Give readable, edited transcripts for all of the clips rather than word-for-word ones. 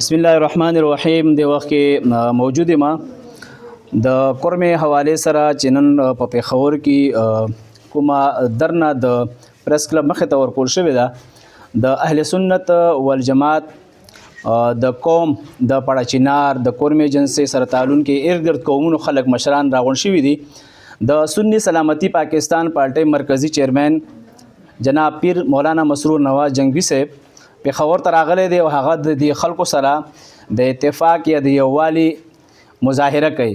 بسم الله الرحمن الرحیم. د وخت کې موجود ما د کورمې حواله سره چې نن په پیښور کې کومه درنه د پریس کلب مخې ته ورکول شوې ده د اهل سنت والجماعت د قوم د پړاچینار د کورمې جنسي سره تعلق کې ارد ګرد قومونو خلک مشران راغون شوي دي. د سنی سلامتی پاکستان پارټي مرکزی چیئرمین جناب پیر مولانا مسرور نواز جنگی صاحب پیښور ته راغلی دی او هغه د دې خلکو سره د اتفاق یا د یووالي مظاهره کوي.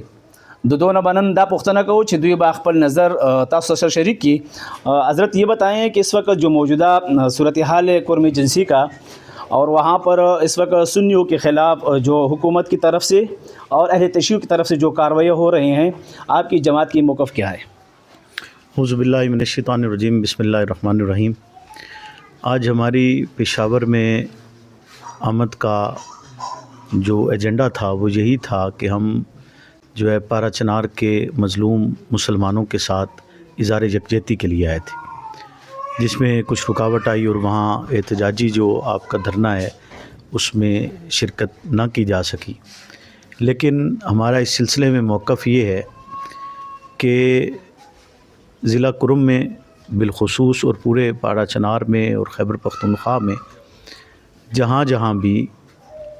د دونه بنن دا پوښتنه کوو چې دوی با خپل نظر تاسو سره شریک کی. حضرت یہ بتائیں کہ اس وقت جو موجودہ صورتحال ہے قرمی جنسی کا اور وہاں پر اس وقت سنیوں کے خلاف جو حکومت کی طرف سے اور اہل تشیع کی طرف سے جو کارروائیاں ہو رہی ہیں، آپ کی جماعت کی موقف کیا ہے؟ اعوذ باللہ من الشیطان الرجیم. بسم اللہ الرحمن الرحیم. آج ہماری پشاور میں آمد کا جو ایجنڈا تھا وہ یہی تھا کہ ہم جو ہے پارا چنار کے مظلوم مسلمانوں کے ساتھ اظہار یکجہتی کے لیے آئے تھے، جس میں کچھ رکاوٹ آئی اور وہاں احتجاجی جو آپ کا دھرنا ہے اس میں شرکت نہ کی جا سکی. لیکن ہمارا اس سلسلے میں موقف یہ ہے کہ ضلع کرم میں بالخصوص اور پورے پارا چنار میں اور خیبر پختونخوا میں جہاں جہاں بھی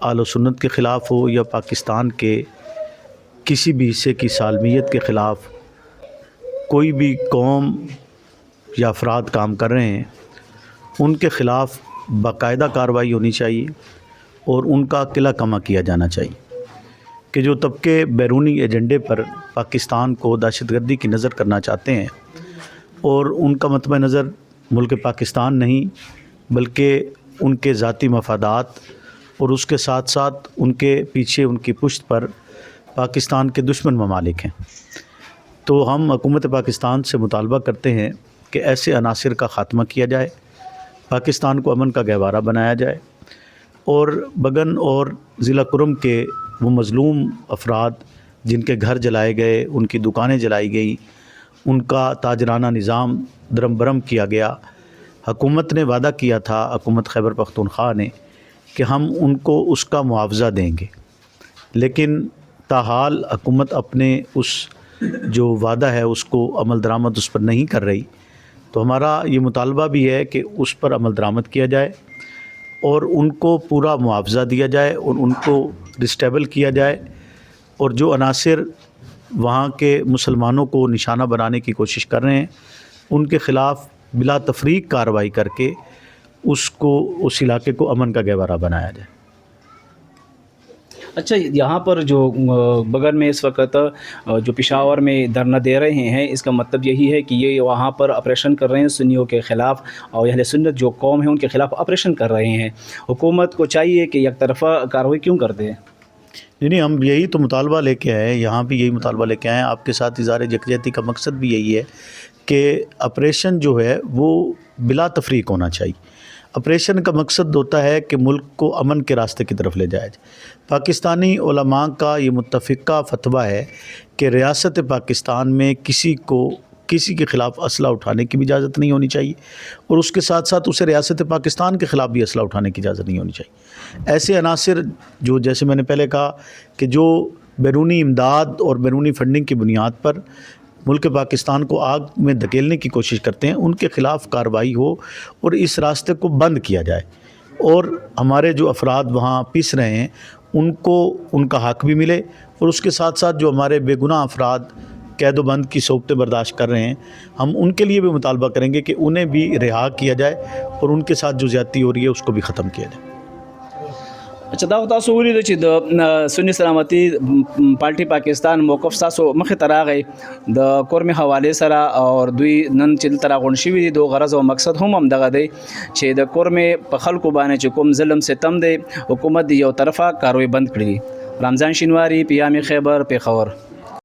اہل سنت کے خلاف ہو یا پاکستان کے کسی بھی حصے کی سالمیت کے خلاف کوئی بھی قوم یا افراد کام کر رہے ہیں، ان کے خلاف باقاعدہ کارروائی ہونی چاہیے اور ان کا قلعہ کما کیا جانا چاہیے کہ جو طبقے بیرونی ایجنڈے پر پاکستان کو دہشت گردی کی نظر کرنا چاہتے ہیں اور ان کا مطمع نظر ملک پاکستان نہیں بلکہ ان کے ذاتی مفادات اور اس کے ساتھ ساتھ ان کے پیچھے ان کی پشت پر پاکستان کے دشمن ممالک ہیں. تو ہم حکومت پاکستان سے مطالبہ کرتے ہیں کہ ایسے عناصر کا خاتمہ کیا جائے، پاکستان کو امن کا گہوارہ بنایا جائے اور بگن اور ضلع کرم کے وہ مظلوم افراد جن کے گھر جلائے گئے، ان کی دکانیں جلائی گئیں، ان کا تاجرانہ نظام درم برم کیا گیا. حکومت نے وعدہ کیا تھا، حکومت خیبر پختونخوا نے، کہ ہم ان کو اس کا معاوضہ دیں گے، لیکن تاحال حکومت اپنے اس جو وعدہ ہے اس کو عمل درآمد اس پر نہیں کر رہی. تو ہمارا یہ مطالبہ بھی ہے کہ اس پر عمل درآمد کیا جائے اور ان کو پورا معاوضہ دیا جائے اور ان کو ریسٹیبل کیا جائے، اور جو عناصر وہاں کے مسلمانوں کو نشانہ بنانے کی کوشش کر رہے ہیں ان کے خلاف بلا تفریق کارروائی کر کے اس علاقے کو امن کا گہوارہ بنایا جائے. اچھا، یہاں پر جو بغل میں اس وقت جو پشاور میں دھرنا دے رہے ہیں، اس کا مطلب یہی ہے کہ یہ وہاں پر آپریشن کر رہے ہیں سنیوں کے خلاف اور اہل سنت جو قوم ہے ان کے خلاف آپریشن کر رہے ہیں. حکومت کو چاہیے کہ یک طرفہ کارروائی کیوں کرتے ہیں؟ نہیں، ہم یہی تو مطالبہ لے کے آئے ہیں، یہاں بھی یہی مطالبہ لے کے آئے ہیں. آپ کے ساتھ اظہار یکجہتی کا مقصد بھی یہی ہے کہ آپریشن جو ہے وہ بلا تفریق ہونا چاہیے. آپریشن کا مقصد ہوتا ہے کہ ملک کو امن کے راستے کی طرف لے جایا جائے. پاکستانی علماء کا یہ متفقہ فتویٰ ہے کہ ریاست پاکستان میں کسی کے خلاف اسلحہ اٹھانے کی بھی اجازت نہیں ہونی چاہیے اور اس کے ساتھ ساتھ اسے ریاست پاکستان کے خلاف بھی اسلحہ اٹھانے کی اجازت نہیں ہونی چاہیے. ایسے عناصر جو جیسے میں نے پہلے کہا کہ جو بیرونی امداد اور بیرونی فنڈنگ کی بنیاد پر ملک پاکستان کو آگ میں دھکیلنے کی کوشش کرتے ہیں، ان کے خلاف کارروائی ہو اور اس راستے کو بند کیا جائے اور ہمارے جو افراد وہاں پیس رہے ہیں ان کو ان کا حق بھی ملے، اور اس کے ساتھ ساتھ جو ہمارے بے گناہ افراد قید و بند کی صعوبتیں برداشت کر رہے ہیں ہم ان کے لیے بھی مطالبہ کریں گے کہ انہیں بھی رہا کیا جائے اور ان کے ساتھ جو زیادتی ہو رہی ہے اس کو بھی ختم کیا جائے. اچھا، دا تاسو ولیدو چې د سنی سلامتی پارټي پاکستان موقف تاسو مخې ته راغی د کورمې حوالې سره اور دوی نن چې دلته راغونډ شوي دي، دو غرض او مقصد هم همدغه دی چې د کورمې په خلکو باندې چې کوم ظلم ستم دی حکومت د یو طرفه کاروي بند کړي. رمضان شینواری، پیام خیبر، پیښور.